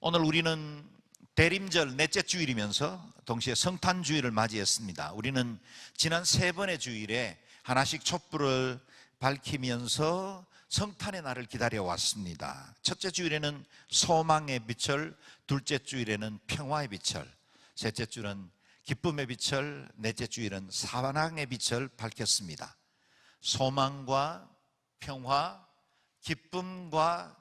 오늘 우리는 대림절 넷째 주일이면서 동시에 성탄주일을 맞이했습니다. 우리는 지난 3번의 주일에 하나씩 촛불을 밝히면서 성탄의 날을 기다려왔습니다. 첫째 주일에는 소망의 빛을, 둘째 주일에는 평화의 빛을, 셋째 주일은 기쁨의 빛을, 넷째 주일은 사랑의 빛을 밝혔습니다. 소망과 평화, 기쁨과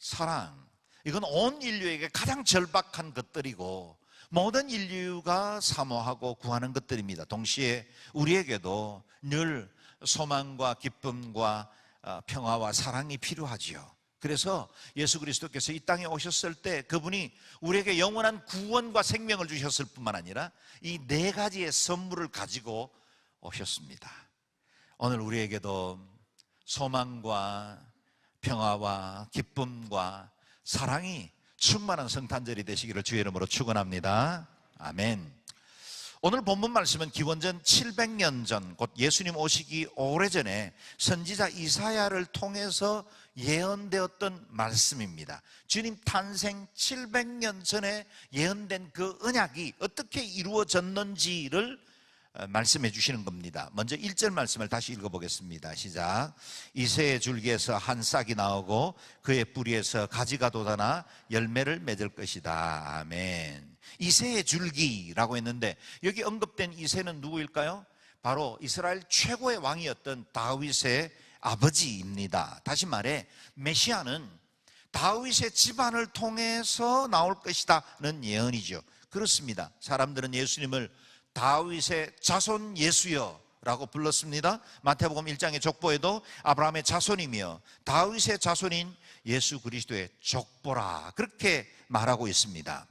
사랑, 이건 온 인류에게 가장 절박한 것들이고 모든 인류가 사모하고 구하는 것들입니다. 동시에 우리에게도 늘 소망과 기쁨과 평화와 사랑이 필요하지요. 그래서 예수 그리스도께서 이 땅에 오셨을 때 그분이 우리에게 영원한 구원과 생명을 주셨을 뿐만 아니라 이 4가지의 선물을 가지고 오셨습니다. 오늘 우리에게도 소망과 평화와 기쁨과 사랑이 충만한 성탄절이 되시기를 주의 이름으로 축원합니다. 아멘. 오늘 본문 말씀은 기원전 700년 전, 곧 예수님 오시기 오래전에 선지자 이사야를 통해서 예언되었던 말씀입니다. 주님 탄생 700년 전에 예언된 그 언약이 어떻게 이루어졌는지를 말씀해 주시는 겁니다. 먼저 1절 말씀을 다시 읽어보겠습니다. 시작. 이새의 줄기에서 한 싹이 나오고 그의 뿌리에서 가지가 돋아나 열매를 맺을 것이다. 아멘. 이새의 줄기라고 했는데 여기 언급된 이새는 누구일까요? 바로 이스라엘 최고의 왕이었던 다윗의 아버지입니다. 다시 말해 메시아는 다윗의 집안을 통해서 나올 것이다는 예언이죠. 그렇습니다. 사람들은 예수님을 다윗의 자손 예수여 라고 불렀습니다. 마태복음 1장의 족보에도 아브라함의 자손이며 다윗의 자손인 예수 그리스도의 족보라 그렇게 말하고 있습니다.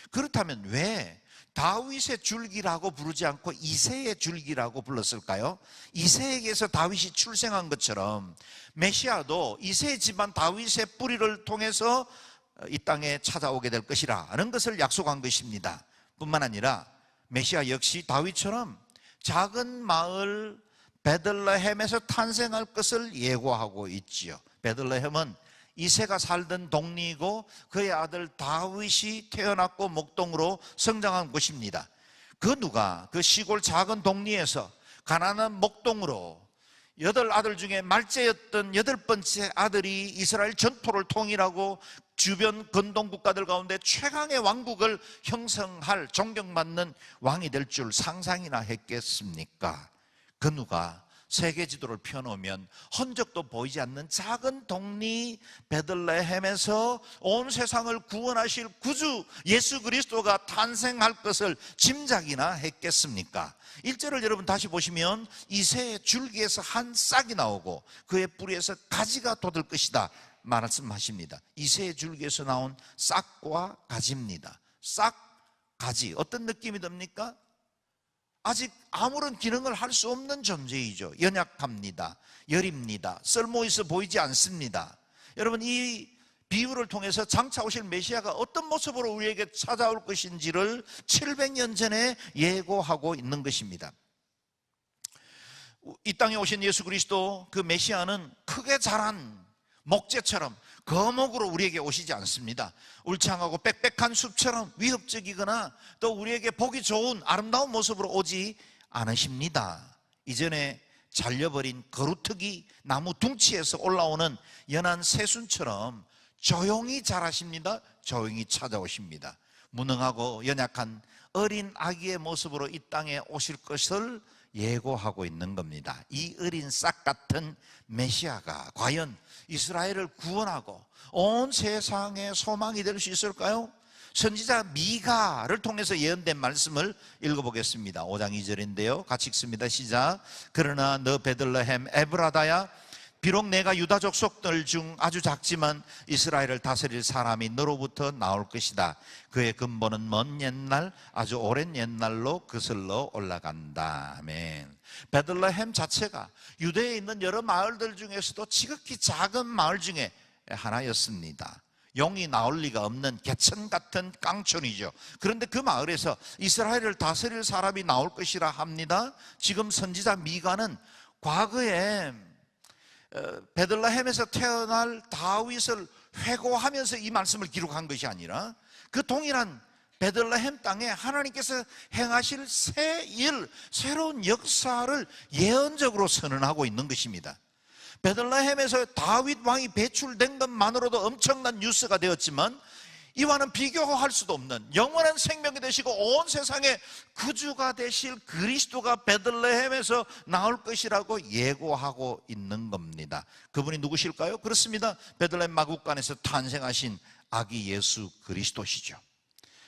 그렇다면 왜 다윗의 줄기라고 부르지 않고 이새의 줄기라고 불렀을까요? 이새에게서 다윗이 출생한 것처럼 메시아도 이새 집안 다윗의 뿌리를 통해서 이 땅에 찾아오게 될 것이라는 것을 약속한 것입니다. 뿐만 아니라 메시아 역시 다윗처럼 작은 마을 베들레헴에서 탄생할 것을 예고하고 있지요. 베들레헴은 이새가 살던 동리이고 그의 아들 다윗이 태어났고 목동으로 성장한 곳입니다. 그 누가 그 시골 작은 동리에서 가난한 목동으로 8아들 중에 말째였던 8번째 아들이 이스라엘 전토를 통일하고 주변 근동 국가들 가운데 최강의 왕국을 형성할 존경받는 왕이 될 줄 상상이나 했겠습니까? 그 누가 세계 지도를 펴놓으면 흔적도 보이지 않는 작은 동리 베들레헴에서 온 세상을 구원하실 구주 예수 그리스도가 탄생할 것을 짐작이나 했겠습니까? 1절을 여러분 다시 보시면 이새의 줄기에서 한 싹이 나오고 그의 뿌리에서 가지가 돋을 것이다 말씀하십니다. 이새의 줄기에서 나온 싹과 가지입니다. 싹, 가지 어떤 느낌이 듭니까? 아직 아무런 기능을 할 수 없는 존재이죠. 연약합니다. 여립니다. 쓸모있어 보이지 않습니다. 여러분 이 비유를 통해서 장차 오실 메시아가 어떤 모습으로 우리에게 찾아올 것인지를 700년 전에 예고하고 있는 것입니다. 이 땅에 오신 예수 그리스도 그 메시아는 크게 자란 목재처럼 거목으로 우리에게 오시지 않습니다. 울창하고 빽빽한 숲처럼 위협적이거나 또 우리에게 보기 좋은 아름다운 모습으로 오지 않으십니다. 이전에 잘려버린 거루터기 나무 둥치에서 올라오는 연한 새순처럼 조용히 자라십니다. 조용히 찾아오십니다. 무능하고 연약한 어린 아기의 모습으로 이 땅에 오실 것을 예고하고 있는 겁니다. 이 어린 싹 같은 메시아가 과연 이스라엘을 구원하고 온 세상의 소망이 될 수 있을까요? 선지자 미가를 통해서 예언된 말씀을 읽어보겠습니다. 5장 2절인데요 같이 읽습니다. 시작. 그러나 너 베들레헴 에브라다야 비록 내가 유다 족속들 중 아주 작지만 이스라엘을 다스릴 사람이 너로부터 나올 것이다. 그의 근본은 먼 옛날 아주 오랜 옛날로 거슬러 올라간다. 아멘. 베들레헴 자체가 유대에 있는 여러 마을들 중에서도 지극히 작은 마을 중에 하나였습니다. 용이 나올 리가 없는 개천 같은 깡촌이죠. 그런데 그 마을에서 이스라엘을 다스릴 사람이 나올 것이라 합니다. 지금 선지자 미가는 과거에 베들레헴에서 태어날 다윗을 회고하면서 이 말씀을 기록한 것이 아니라 그 동일한 베들레헴 땅에 하나님께서 행하실 새 일, 새로운 역사를 예언적으로 선언하고 있는 것입니다. 베들레헴에서 다윗 왕이 배출된 것만으로도 엄청난 뉴스가 되었지만 이와는 비교할 수도 없는 영원한 생명이 되시고 온 세상의 구주가 되실 그리스도가 베들레헴에서 나올 것이라고 예고하고 있는 겁니다. 그분이 누구실까요? 그렇습니다. 베들레헴 마구간에서 탄생하신 아기 예수 그리스도시죠.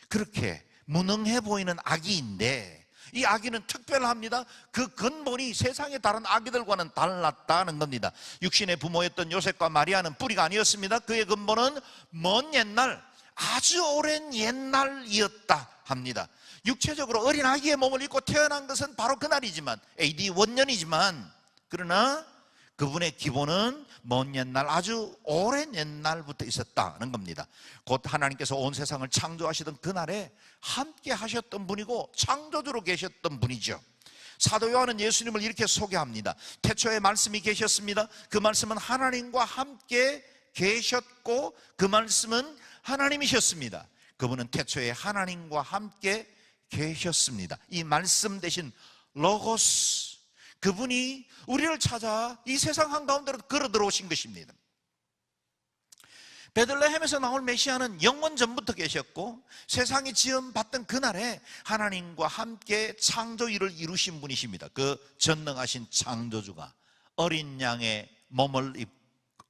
그렇게 무능해 보이는 아기인데 이 아기는 특별합니다. 그 근본이 세상의 다른 아기들과는 달랐다는 겁니다. 육신의 부모였던 요셉과 마리아는 뿌리가 아니었습니다. 그의 근본은 먼 옛날, 아주 오랜 옛날이었다 합니다. 육체적으로 어린 아기의 몸을 입고 태어난 것은 바로 그날이지만 AD 원년이지만 그러나 그분의 기본은 먼 옛날, 아주 오랜 옛날부터 있었다는 겁니다. 곧 하나님께서 온 세상을 창조하시던 그날에 함께 하셨던 분이고 창조주로 계셨던 분이죠. 사도 요한은 예수님을 이렇게 소개합니다. 태초에 말씀이 계셨습니다. 그 말씀은 하나님과 함께 계셨고 그 말씀은 하나님이셨습니다. 그분은 태초에 하나님과 함께 계셨습니다. 이 말씀 대신 로고스, 그분이 우리를 찾아 이 세상 한가운데로 걸어 들어오신 것입니다. 베들레헴에서 나올 메시아는 영원 전부터 계셨고 세상이 지음받던 그날에 하나님과 함께 창조 일을 이루신 분이십니다. 그 전능하신 창조주가 어린 양의 몸을 입고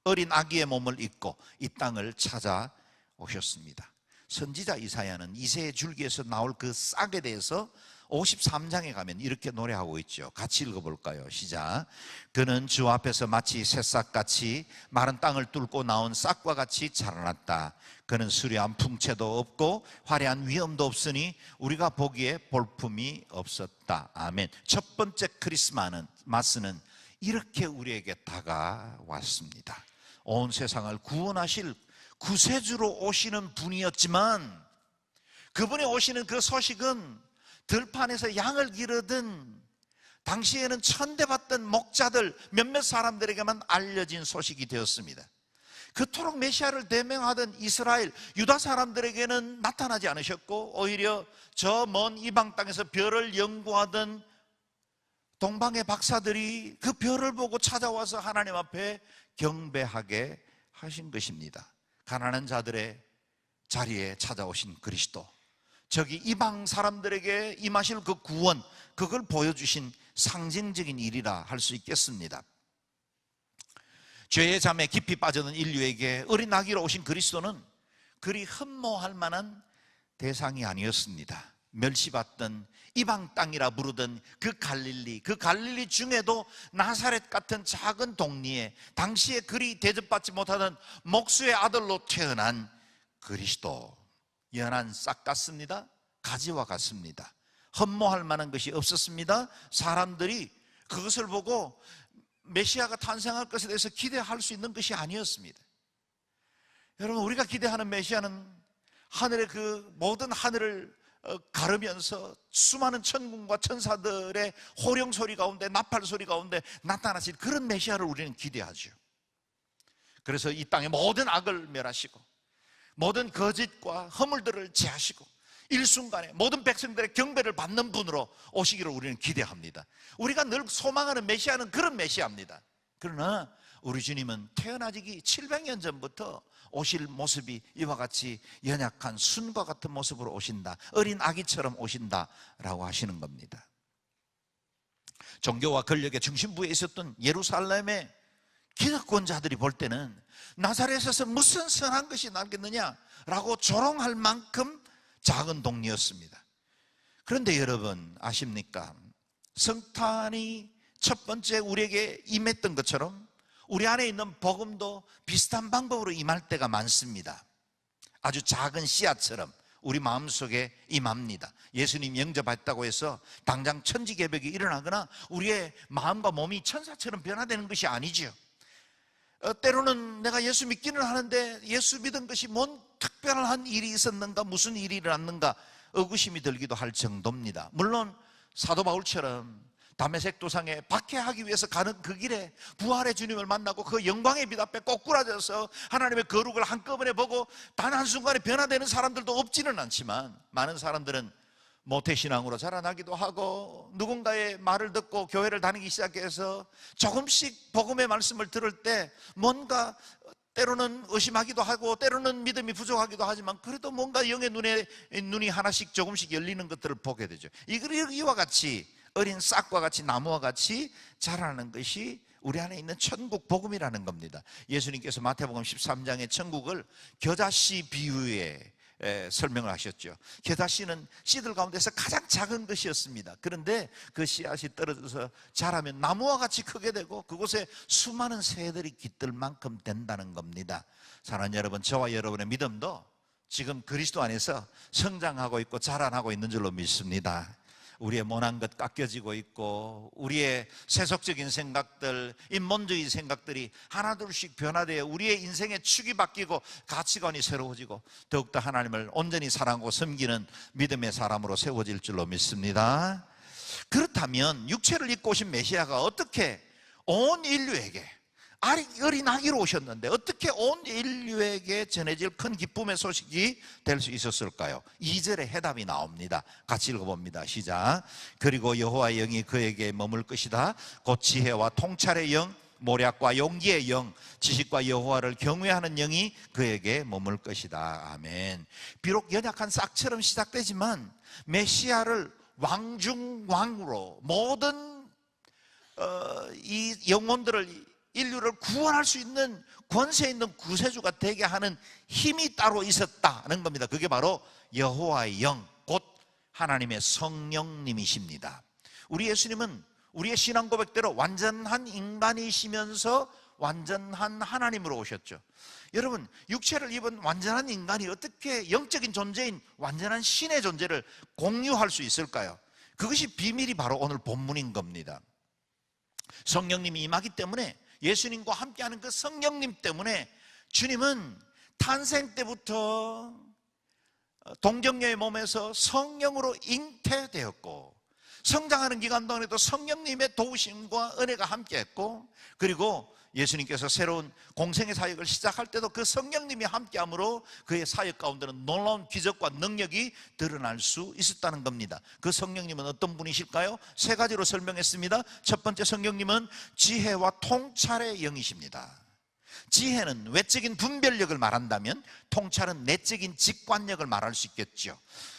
어린 아기의 몸을 입고 이 땅을 찾아오셨습니다. 선지자 이사야는 이새의 줄기에서 나올 그 싹에 대해서 53장에 가면 이렇게 노래하고 있죠. 같이 읽어볼까요? 시작. 그는 주 앞에서 마치 새싹같이 마른 땅을 뚫고 나온 싹과 같이 자라났다. 그는 수려한 풍채도 없고 화려한 위엄도 없으니 우리가 보기에 볼품이 없었다. 아멘. 첫 번째 크리스마스는 이렇게 우리에게 다가왔습니다. 온 세상을 구원하실 구세주로 오시는 분이었지만 그분이 오시는 그 소식은 들판에서 양을 기르던 당시에는 천대받던 목자들 몇몇 사람들에게만 알려진 소식이 되었습니다. 그토록 메시아를 대명하던 이스라엘 유다 사람들에게는 나타나지 않으셨고 오히려 저 먼 이방 땅에서 별을 연구하던 동방의 박사들이 그 별을 보고 찾아와서 하나님 앞에 경배하게 하신 것입니다. 가난한 자들의 자리에 찾아오신 그리스도, 저기 이방 사람들에게 임하실 그 구원, 그걸 보여주신 상징적인 일이라 할 수 있겠습니다. 죄의 잠에 깊이 빠져든 인류에게 어린 아기로 오신 그리스도는 그리 흠모할 만한 대상이 아니었습니다. 멸시받던 이방 땅이라 부르던 그 갈릴리 중에도 나사렛 같은 작은 동리에 당시에 그리 대접받지 못하던 목수의 아들로 태어난 그리스도, 연한 싹 같습니다. 가지와 같습니다. 흠모할 만한 것이 없었습니다. 사람들이 그것을 보고 메시아가 탄생할 것에 대해서 기대할 수 있는 것이 아니었습니다. 여러분, 우리가 기대하는 메시아는 하늘의 그 모든 하늘을 가르면서 수많은 천군과 천사들의 호령 소리 가운데, 나팔 소리 가운데 나타나실 그런 메시아를 우리는 기대하죠. 그래서 이 땅의 모든 악을 멸하시고 모든 거짓과 허물들을 제하시고 일순간에 모든 백성들의 경배를 받는 분으로 오시기를 우리는 기대합니다. 우리가 늘 소망하는 메시아는 그런 메시아입니다. 그러나 우리 주님은 태어나기 700년 전부터 오실 모습이 이와 같이 연약한 순과 같은 모습으로 오신다, 어린 아기처럼 오신다라고 하시는 겁니다. 종교와 권력의 중심부에 있었던 예루살렘의 기득권자들이 볼 때는 나사렛에서 무슨 선한 것이 나겠느냐라고 조롱할 만큼 작은 동리였습니다. 그런데 여러분 아십니까? 성탄이 첫 번째 우리에게 임했던 것처럼 우리 안에 있는 복음도 비슷한 방법으로 임할 때가 많습니다. 아주 작은 씨앗처럼 우리 마음속에 임합니다. 예수님 영접했다고 해서 당장 천지개벽이 일어나거나 우리의 마음과 몸이 천사처럼 변화되는 것이 아니죠. 때로는 내가 예수 믿기는 하는데 예수 믿은 것이 뭔 특별한 일이 있었는가, 무슨 일이 일어났는가 의구심이 들기도 할 정도입니다. 물론 사도 바울처럼 다메섹 도상에 박해하기 위해서 가는 그 길에 부활의 주님을 만나고 그 영광의 빛 앞에 꼬꾸라져서 하나님의 거룩을 한꺼번에 보고 단 한순간에 변화되는 사람들도 없지는 않지만, 많은 사람들은 모태신앙으로 자라나기도 하고 누군가의 말을 듣고 교회를 다니기 시작해서 조금씩 복음의 말씀을 들을 때 뭔가 때로는 의심하기도 하고 때로는 믿음이 부족하기도 하지만 그래도 뭔가 영의 눈이 하나씩 조금씩 열리는 것들을 보게 되죠. 이와 같이 어린 싹과 같이 나무와 같이 자라는 것이 우리 안에 있는 천국 복음이라는 겁니다. 예수님께서 마태복음 13장의 천국을 겨자씨 비유에 설명을 하셨죠. 겨자씨는 씨들 가운데서 가장 작은 것이었습니다. 그런데 그 씨앗이 떨어져서 자라면 나무와 같이 크게 되고 그곳에 수많은 새들이 깃들 만큼 된다는 겁니다. 사랑하는 여러분, 저와 여러분의 믿음도 지금 그리스도 안에서 성장하고 있고 자라나고 있는 줄로 믿습니다. 우리의 모난 것 깎여지고 있고 우리의 세속적인 생각들, 인본주의 생각들이 하나둘씩 변화되어 우리의 인생의 축이 바뀌고 가치관이 새로워지고 더욱더 하나님을 온전히 사랑하고 섬기는 믿음의 사람으로 세워질 줄로 믿습니다. 그렇다면 육체를 입고 오신 메시아가 어떻게 온 인류에게 어린 아기로 오셨는데 어떻게 온 인류에게 전해질 큰 기쁨의 소식이 될 수 있었을까요? 2절에 해답이 나옵니다. 같이 읽어봅니다. 시작. 그리고 여호와의 영이 그에게 머물 것이다. 곧 지혜와 통찰의 영, 모략과 용기의 영, 지식과 여호와를 경외하는 영이 그에게 머물 것이다. 아멘. 비록 연약한 싹처럼 시작되지만 메시아를 왕중왕으로 모든 이 영혼들을, 인류를 구원할 수 있는 권세 있는 구세주가 되게 하는 힘이 따로 있었다는 겁니다. 그게 바로 여호와의 영, 곧 하나님의 성령님이십니다. 우리 예수님은 우리의 신앙 고백대로 완전한 인간이시면서 완전한 하나님으로 오셨죠. 여러분, 육체를 입은 완전한 인간이 어떻게 영적인 존재인 완전한 신의 존재를 공유할 수 있을까요? 그것이 비밀이 바로 오늘 본문인 겁니다. 성령님이 임하기 때문에, 예수님과 함께하는 그 성령님 때문에 주님은 탄생 때부터 동정녀의 몸에서 성령으로 잉태되었고 성장하는 기간 동안에도 성령님의 도우심과 은혜가 함께했고, 그리고 예수님께서 새로운 공생의 사역을 시작할 때도 그 성령님이 함께함으로 그의 사역 가운데는 놀라운 기적과 능력이 드러날 수 있었다는 겁니다. 그 성령님은 어떤 분이실까요? 세 가지로 설명했습니다. 첫 번째, 성령님은 지혜와 통찰의 영이십니다. 지혜는 외적인 분별력을 말한다면 통찰은 내적인 직관력을 말할 수 있겠죠.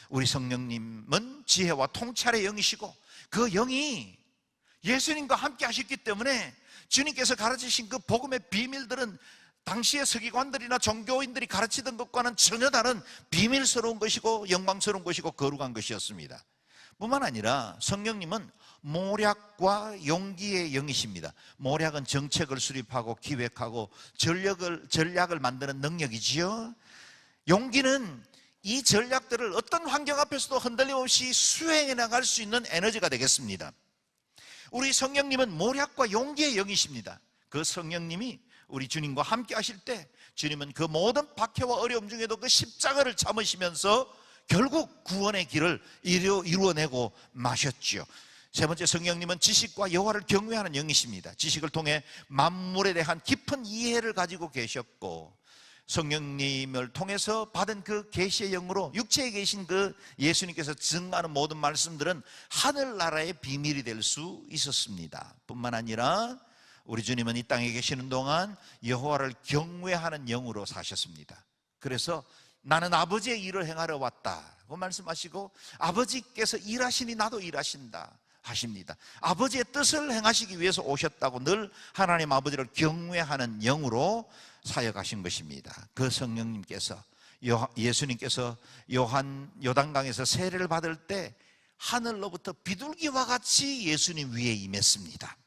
우리 성령님은 지혜와 통찰의 영이시고 그 영이 예수님과 함께 하셨기 때문에 주님께서 가르치신 그 복음의 비밀들은 당시의 서기관들이나 종교인들이 가르치던 것과는 전혀 다른 비밀스러운 것이고 영광스러운 것이고 거룩한 것이었습니다. 뿐만 아니라 성령님은 모략과 용기의 영이십니다. 모략은 정책을 수립하고 기획하고 전략을 만드는 능력이지요. 용기는 이 전략들을 어떤 환경 앞에서도 흔들림 없이 수행해 나갈 수 있는 에너지가 되겠습니다. 우리 성령님은 모략과 용기의 영이십니다. 그 성령님이 우리 주님과 함께 하실 때 주님은 그 모든 박해와 어려움 중에도 그 십자가를 참으시면서 결국 구원의 길을 이루어내고 마셨죠. 세 번째, 성령님은 지식과 여호와를 경외하는 영이십니다. 지식을 통해 만물에 대한 깊은 이해를 가지고 계셨고 성령님을 통해서 받은 그 계시의 영으로 육체에 계신 그 예수님께서 증거하는 모든 말씀들은 하늘나라의 비밀이 될 수 있었습니다. 뿐만 아니라 우리 주님은 이 땅에 계시는 동안 여호와를 경외하는 영으로 사셨습니다. 그래서 나는 아버지의 일을 행하러 왔다고 말씀하시고 아버지께서 일하시니 나도 일하신다 하십니다. 아버지의 뜻을 행하시기 위해서 오셨다고 늘 하나님 아버지를 경외하는 영으로 사역하신 것입니다. 그 성령님께서 예수님께서 요단강에서 세례를 받을 때 하늘로부터 비둘기와 같이 예수님 위에 임했습니다.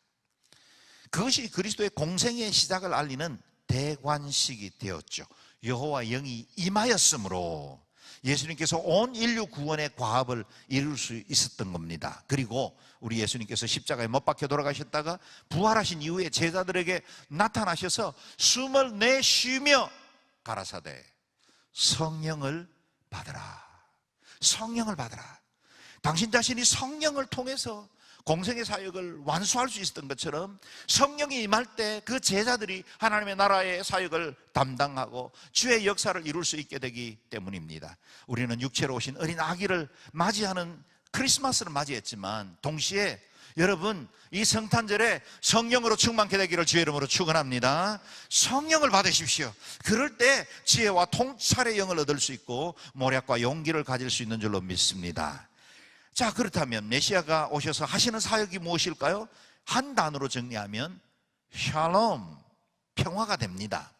그것이 그리스도의 공생의 시작을 알리는 대관식이 되었죠. 여호와 영이 임하였으므로 예수님께서 온 인류 구원의 과업을 이룰 수 있었던 겁니다. 그리고 우리 예수님께서 십자가에 못 박혀 돌아가셨다가 부활하신 이후에 제자들에게 나타나셔서 숨을 내쉬며 가라사대 성령을 받으라. 성령을 받으라. 당신 자신이 성령을 통해서 공생의 사역을 완수할 수 있었던 것처럼 성령이 임할 때 그 제자들이 하나님의 나라의 사역을 담당하고 주의 역사를 이룰 수 있게 되기 때문입니다. 우리는 육체로 오신 어린 아기를 맞이하는 크리스마스를 맞이했지만 동시에 여러분, 이 성탄절에 성령으로 충만케 되기를 주의 이름으로 축원합니다. 성령을 받으십시오. 그럴 때 지혜와 통찰의 영을 얻을 수 있고 모략과 용기를 가질 수 있는 줄로 믿습니다. 자, 그렇다면 메시아가 오셔서 하시는 사역이 무엇일까요? 한 단어로 정리하면 샬롬, 평화가 됩니다.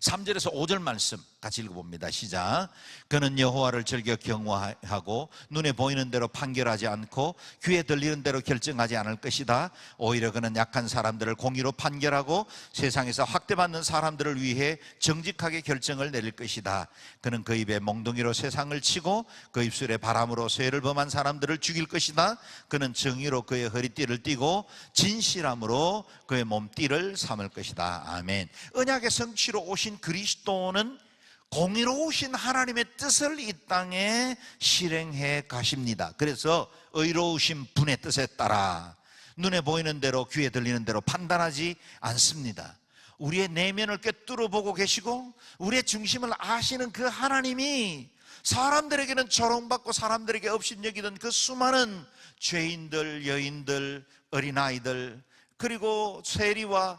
3절에서 5절 말씀 같이 읽어봅니다. 시작. 그는 여호와를 즐겨 경외하고 눈에 보이는 대로 판결하지 않고 귀에 들리는 대로 결정하지 않을 것이다. 오히려 그는 약한 사람들을 공의로 판결하고 세상에서 학대받는 사람들을 위해 정직하게 결정을 내릴 것이다. 그는 그 입에 몽둥이로 세상을 치고 그 입술에 바람으로 쇠를 범한 사람들을 죽일 것이다. 그는 정의로 그의 허리띠를 띠고 진실함으로 그의 몸띠를 삼을 것이다. 아멘. 언약의 성취로 오신 그리스도는 공의로우신 하나님의 뜻을 이 땅에 실행해 가십니다. 그래서 의로우신 분의 뜻에 따라 눈에 보이는 대로 귀에 들리는 대로 판단하지 않습니다. 우리의 내면을 꿰뚫어 보고 계시고 우리의 중심을 아시는 그 하나님이 사람들에게는 조롱받고 사람들에게 업신여기던 그 수많은 죄인들, 여인들, 어린아이들, 그리고 세리와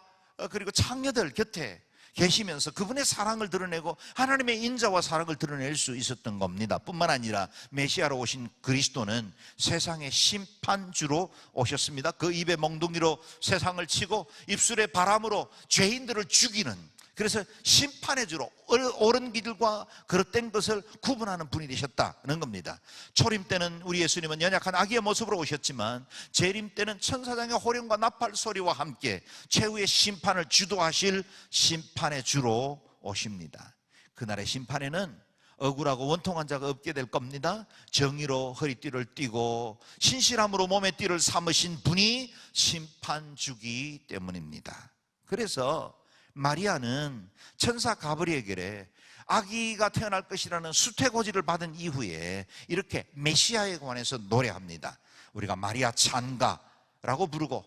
그리고 창녀들 곁에 계시면서 그분의 사랑을 드러내고 하나님의 인자와 사랑을 드러낼 수 있었던 겁니다. 뿐만 아니라 메시아로 오신 그리스도는 세상의 심판주로 오셨습니다. 그 입에 멍둥이로 세상을 치고 입술에 바람으로 죄인들을 죽이는, 그래서 심판의 주로 옳은 길과 그릇된 것을 구분하는 분이 되셨다는 겁니다. 초림 때는 우리 예수님은 연약한 아기의 모습으로 오셨지만 재림 때는 천사장의 호령과 나팔 소리와 함께 최후의 심판을 주도하실 심판의 주로 오십니다. 그날의 심판에는 억울하고 원통한 자가 없게 될 겁니다. 정의로 허리띠를 띠고 신실함으로 몸의 띠를 삼으신 분이 심판주기 때문입니다. 그래서 마리아는 천사 가브리엘에게 아기가 태어날 것이라는 수태고지를 받은 이후에 이렇게 메시아에 관해서 노래합니다. 우리가 마리아 찬가라고 부르고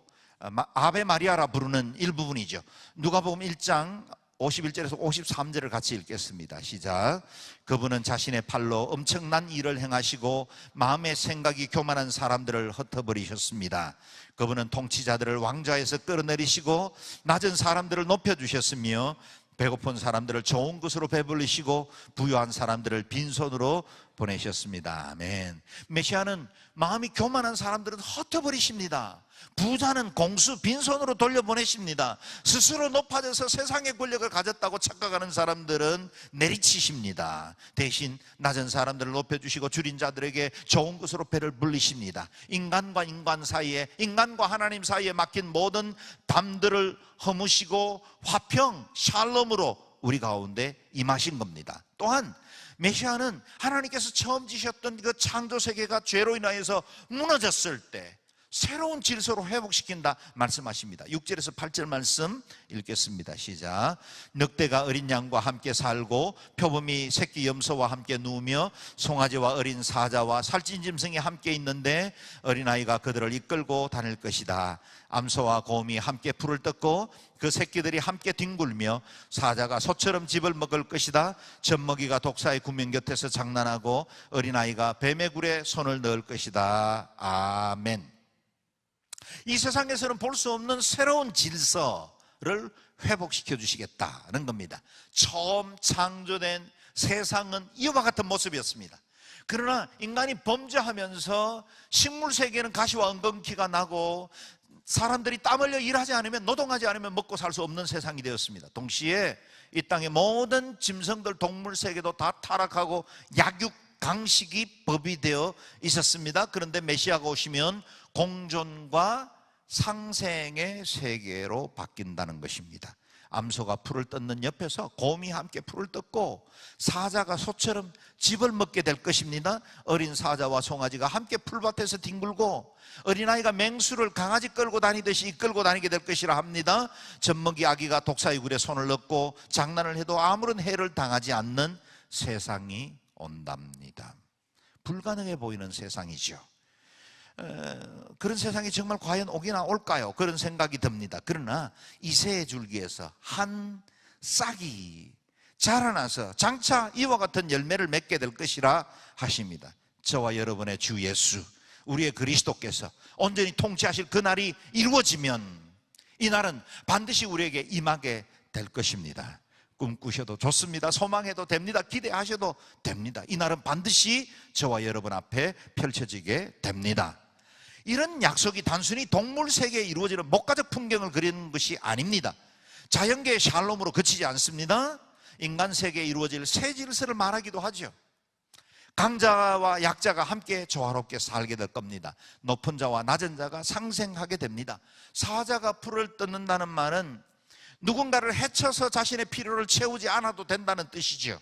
아베 마리아라 부르는 일부분이죠. 누가복음 1장 51절에서 53절을 같이 읽겠습니다. 시작. 그분은 자신의 팔로 엄청난 일을 행하시고 마음의 생각이 교만한 사람들을 흩어버리셨습니다. 그분은 통치자들을 왕좌에서 끌어내리시고 낮은 사람들을 높여주셨으며 배고픈 사람들을 좋은 것으로 배불리시고 부유한 사람들을 빈손으로 보내셨습니다. 아멘. 메시아는 마음이 교만한 사람들은 흩어버리십니다. 부자는 공수 빈손으로 돌려보내십니다. 스스로 높아져서 세상의 권력을 가졌다고 착각하는 사람들은 내리치십니다. 대신 낮은 사람들을 높여주시고 줄인 자들에게 좋은 것으로 배를 불리십니다. 인간과 인간 사이에, 인간과 하나님 사이에 막힌 모든 담들을 허무시고 화평, 샬롬으로 우리 가운데 임하신 겁니다. 또한 메시아는 하나님께서 처음 지셨던 그 창조 세계가 죄로 인하여서 무너졌을 때 새로운 질서로 회복시킨다 말씀하십니다. 6절에서 8절 말씀 읽겠습니다. 시작. 늑대가 어린 양과 함께 살고 표범이 새끼 염소와 함께 누우며 송아지와 어린 사자와 살찐 짐승이 함께 있는데 어린아이가 그들을 이끌고 다닐 것이다. 암소와 곰이 함께 풀을 뜯고 그 새끼들이 함께 뒹굴며 사자가 소처럼 짚을 먹을 것이다. 젖먹이가 독사의 구명 곁에서 장난하고 어린아이가 뱀의 굴에 손을 넣을 것이다. 아멘. 이 세상에서는 볼 수 없는 새로운 질서를 회복시켜 주시겠다는 겁니다. 처음 창조된 세상은 이와 같은 모습이었습니다. 그러나 인간이 범죄하면서 식물 세계는 가시와 엉겅퀴가 나고 사람들이 땀 흘려 일하지 않으면, 노동하지 않으면 먹고 살 수 없는 세상이 되었습니다. 동시에 이 땅의 모든 짐승들, 동물 세계도 다 타락하고 약육 강식이 법이 되어 있었습니다. 그런데 메시아가 오시면 공존과 상생의 세계로 바뀐다는 것입니다. 암소가 풀을 뜯는 옆에서 곰이 함께 풀을 뜯고 사자가 소처럼 짚을 먹게 될 것입니다. 어린 사자와 송아지가 함께 풀밭에서 뒹굴고 어린아이가 맹수를 강아지 끌고 다니듯이 이끌고 다니게 될 것이라 합니다. 젖먹이 아기가 독사의 굴에 손을 넣고 장난을 해도 아무런 해를 당하지 않는 세상이 온답니다. 불가능해 보이는 세상이죠. 그런 세상이 정말 과연 오기나 올까요? 그런 생각이 듭니다. 그러나 이새의 줄기에서 한 싹이 자라나서 장차 이와 같은 열매를 맺게 될 것이라 하십니다. 저와 여러분의 주 예수, 우리의 그리스도께서 온전히 통치하실 그날이 이루어지면 이 날은 반드시 우리에게 임하게 될 것입니다. 꿈꾸셔도 좋습니다. 소망해도 됩니다. 기대하셔도 됩니다. 이 날은 반드시 저와 여러분 앞에 펼쳐지게 됩니다. 이런 약속이 단순히 동물 세계에 이루어지는 목가적 풍경을 그리는 것이 아닙니다. 자연계의 샬롬으로 그치지 않습니다. 인간 세계에 이루어질 새 질서를 말하기도 하죠. 강자와 약자가 함께 조화롭게 살게 될 겁니다. 높은 자와 낮은 자가 상생하게 됩니다. 사자가 풀을 뜯는다는 말은 누군가를 해쳐서 자신의 필요를 채우지 않아도 된다는 뜻이죠.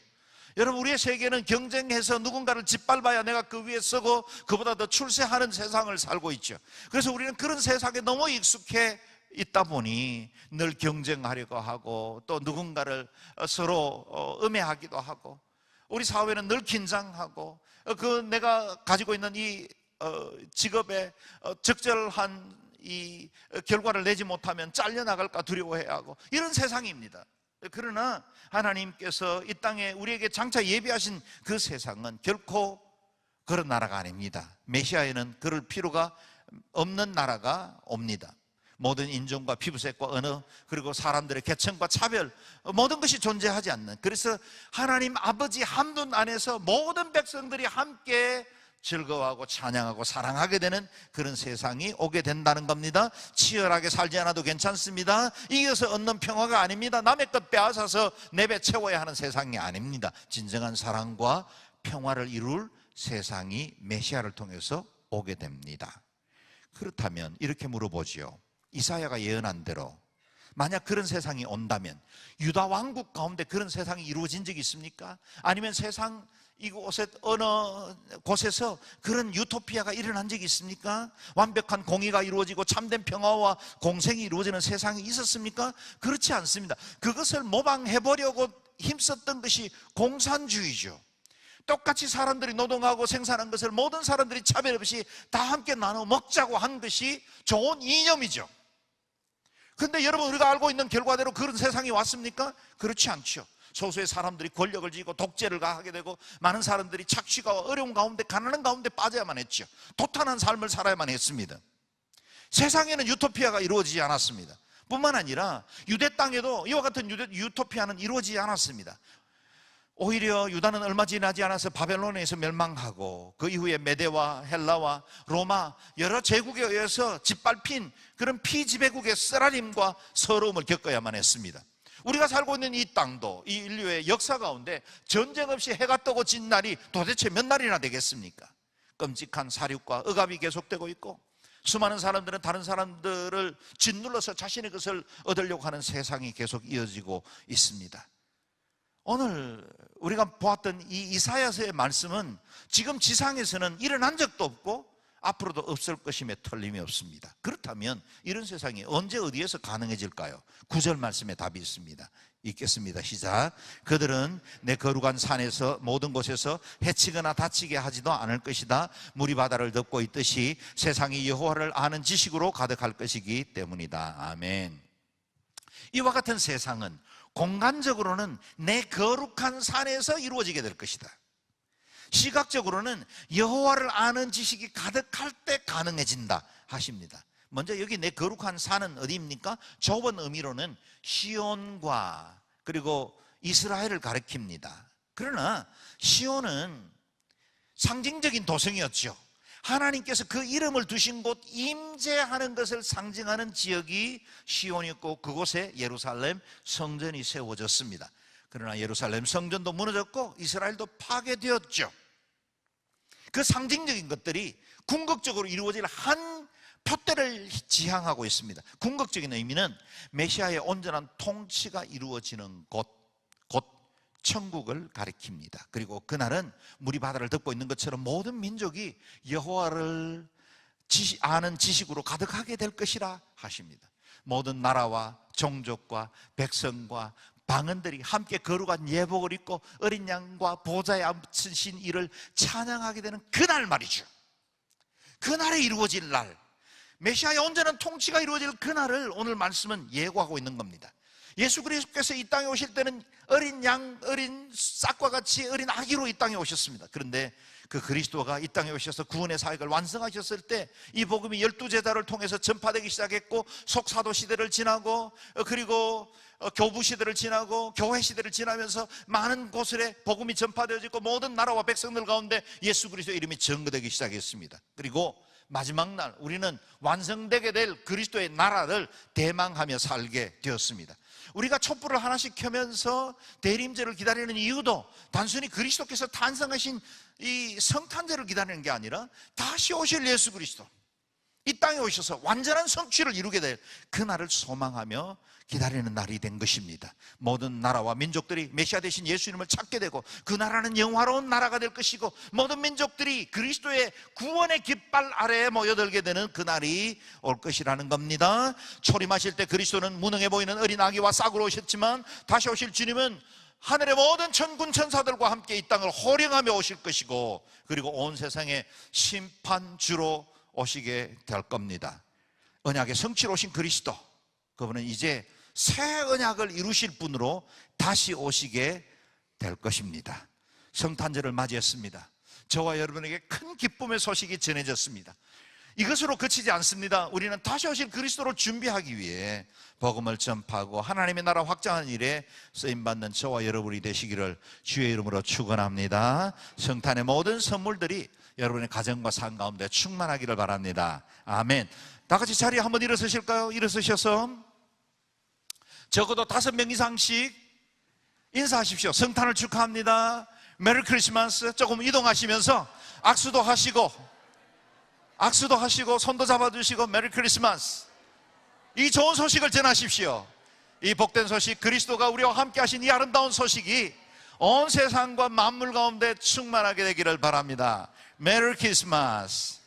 여러분, 우리의 세계는 경쟁해서 누군가를 짓밟아야 내가 그 위에 서고 그보다 더 출세하는 세상을 살고 있죠. 그래서 우리는 그런 세상에 너무 익숙해 있다 보니 늘 경쟁하려고 하고 또 누군가를 서로 음해하기도 하고, 우리 사회는 늘 긴장하고 내가 가지고 있는 이 직업에 적절한 이 결과를 내지 못하면 잘려나갈까 두려워해야 하고, 이런 세상입니다. 그러나 하나님께서 이 땅에 우리에게 장차 예비하신 그 세상은 결코 그런 나라가 아닙니다. 메시아에는 그럴 필요가 없는 나라가 옵니다. 모든 인종과 피부색과 언어, 그리고 사람들의 계층과 차별, 모든 것이 존재하지 않는, 그래서 하나님 아버지 한 분 안에서 모든 백성들이 함께 즐거워하고 찬양하고 사랑하게 되는 그런 세상이 오게 된다는 겁니다. 치열하게 살지 않아도 괜찮습니다. 이겨서 얻는 평화가 아닙니다. 남의 것 빼앗아서 내 배 채워야 하는 세상이 아닙니다. 진정한 사랑과 평화를 이룰 세상이 메시아를 통해서 오게 됩니다. 그렇다면 이렇게 물어보지요. 이사야가 예언한 대로 만약 그런 세상이 온다면 유다 왕국 가운데 그런 세상이 이루어진 적이 있습니까? 아니면 세상 이곳에 어느 곳에서 그런 유토피아가 일어난 적이 있습니까? 완벽한 공의가 이루어지고 참된 평화와 공생이 이루어지는 세상이 있었습니까? 그렇지 않습니다. 그것을 모방해보려고 힘썼던 것이 공산주의죠. 똑같이 사람들이 노동하고 생산한 것을 모든 사람들이 차별 없이 다 함께 나눠 먹자고 한 것이 좋은 이념이죠. 그런데 여러분, 우리가 알고 있는 결과대로 그런 세상이 왔습니까? 그렇지 않죠. 소수의 사람들이 권력을 쥐고 독재를 가하게 되고 많은 사람들이 착취가 어려운 가운데, 가난한 가운데 빠져야만 했죠. 도탄한 삶을 살아야만 했습니다. 세상에는 유토피아가 이루어지지 않았습니다. 뿐만 아니라 유대 땅에도 이와 같은 유토피아는 이루어지지 않았습니다. 오히려 유다는 얼마 지나지 않아서 바벨론에서 멸망하고 그 이후에 메대와 헬라와 로마 여러 제국에 의해서 짓밟힌 그런 피지배국의 쓰라림과 서러움을 겪어야만 했습니다. 우리가 살고 있는 이 땅도 이 인류의 역사 가운데 전쟁 없이 해가 뜨고 진 날이 도대체 몇 날이나 되겠습니까? 끔찍한 사륙과 억압이 계속되고 있고, 수많은 사람들은 다른 사람들을 짓눌러서 자신의 것을 얻으려고 하는 세상이 계속 이어지고 있습니다. 오늘 우리가 보았던 이 이사야서의 말씀은 지금 지상에서는 일어난 적도 없고 앞으로도 없을 것임에 틀림이 없습니다. 그렇다면 이런 세상이 언제 어디에서 가능해질까요? 9절 말씀에 답이 있습니다. 읽겠습니다. 시작. 그들은 내 거룩한 산에서 모든 곳에서 해치거나 다치게 하지도 않을 것이다. 물이 바다를 덮고 있듯이 세상이 여호와를 아는 지식으로 가득할 것이기 때문이다. 아멘. 이와 같은 세상은 공간적으로는 내 거룩한 산에서 이루어지게 될 것이다. 시각적으로는 여호와를 아는 지식이 가득할 때 가능해진다 하십니다. 먼저 여기 내 거룩한 산은 어디입니까? 좁은 의미로는 시온과 그리고 이스라엘을 가리킵니다. 그러나 시온은 상징적인 도성이었죠. 하나님께서 그 이름을 두신 곳, 임재하는 것을 상징하는 지역이 시온이었고 그곳에 예루살렘 성전이 세워졌습니다. 그러나 예루살렘 성전도 무너졌고 이스라엘도 파괴되었죠. 그 상징적인 것들이 궁극적으로 이루어질 한 표대를 지향하고 있습니다. 궁극적인 의미는 메시아의 온전한 통치가 이루어지는 곳, 곧 천국을 가리킵니다. 그리고 그날은 물이 바다를 덮고 있는 것처럼 모든 민족이 여호와를 아는 지식으로 가득하게 될 것이라 하십니다. 모든 나라와 종족과 백성과 방언들이 함께 거룩한 예복을 입고 어린 양과 보좌에 앉으신 이를 찬양하게 되는 그날 말이죠. 그날에 이루어질 날, 메시아의 온전한 통치가 이루어질 그날을 오늘 말씀은 예고하고 있는 겁니다. 예수 그리스도께서 이 땅에 오실 때는 어린 양, 어린 싹과 같이 어린 아기로 이 땅에 오셨습니다. 그런데 그 그리스도가 이 땅에 오셔서 구원의 사역을 완성하셨을 때 이 복음이 12제자를 통해서 전파되기 시작했고, 속사도 시대를 지나고, 그리고 교부 시대를 지나고 교회 시대를 지나면서 많은 곳에 복음이 전파되어지고 모든 나라와 백성들 가운데 예수 그리스도의 이름이 증거되기 시작했습니다. 그리고 마지막 날 우리는 완성되게 될 그리스도의 나라를 대망하며 살게 되었습니다. 우리가 촛불을 하나씩 켜면서 대림절을 기다리는 이유도 단순히 그리스도께서 탄생하신 이 성탄절을 기다리는 게 아니라 다시 오실 예수 그리스도, 이 땅에 오셔서 완전한 성취를 이루게 될 그날을 소망하며 기다리는 날이 된 것입니다. 모든 나라와 민족들이 메시아 되신 예수님을 찾게 되고 그 나라는 영화로운 나라가 될 것이고, 모든 민족들이 그리스도의 구원의 깃발 아래에 모여들게 되는 그날이 올 것이라는 겁니다. 초림하실 때 그리스도는 무능해 보이는 어린 아기와 싹으로 오셨지만 다시 오실 주님은 하늘의 모든 천군 천사들과 함께 이 땅을 호령하며 오실 것이고, 그리고 온 세상의 심판주로 오시게 될 겁니다. 언약의 성취로 오신 그리스도, 그분은 이제 새 언약을 이루실 분으로 다시 오시게 될 것입니다. 성탄절을 맞이했습니다. 저와 여러분에게 큰 기쁨의 소식이 전해졌습니다. 이것으로 그치지 않습니다. 우리는 다시 오실 그리스도를 준비하기 위해 복음을 전파하고 하나님의 나라 확장하는 일에 쓰임받는 저와 여러분이 되시기를 주의 이름으로 축원합니다. 성탄의 모든 선물들이 여러분의 가정과 삶 가운데 충만하기를 바랍니다. 아멘. 다 같이 자리에 한번 일어서실까요? 일어서셔서 적어도 5명 이상씩 인사하십시오. 성탄을 축하합니다. 메리 크리스마스. 조금 이동하시면서 악수도 하시고 손도 잡아주시고 메리 크리스마스. 이 좋은 소식을 전하십시오. 이 복된 소식, 그리스도가 우리와 함께 하신 이 아름다운 소식이 온 세상과 만물 가운데 충만하게 되기를 바랍니다. 메리 크리스마스.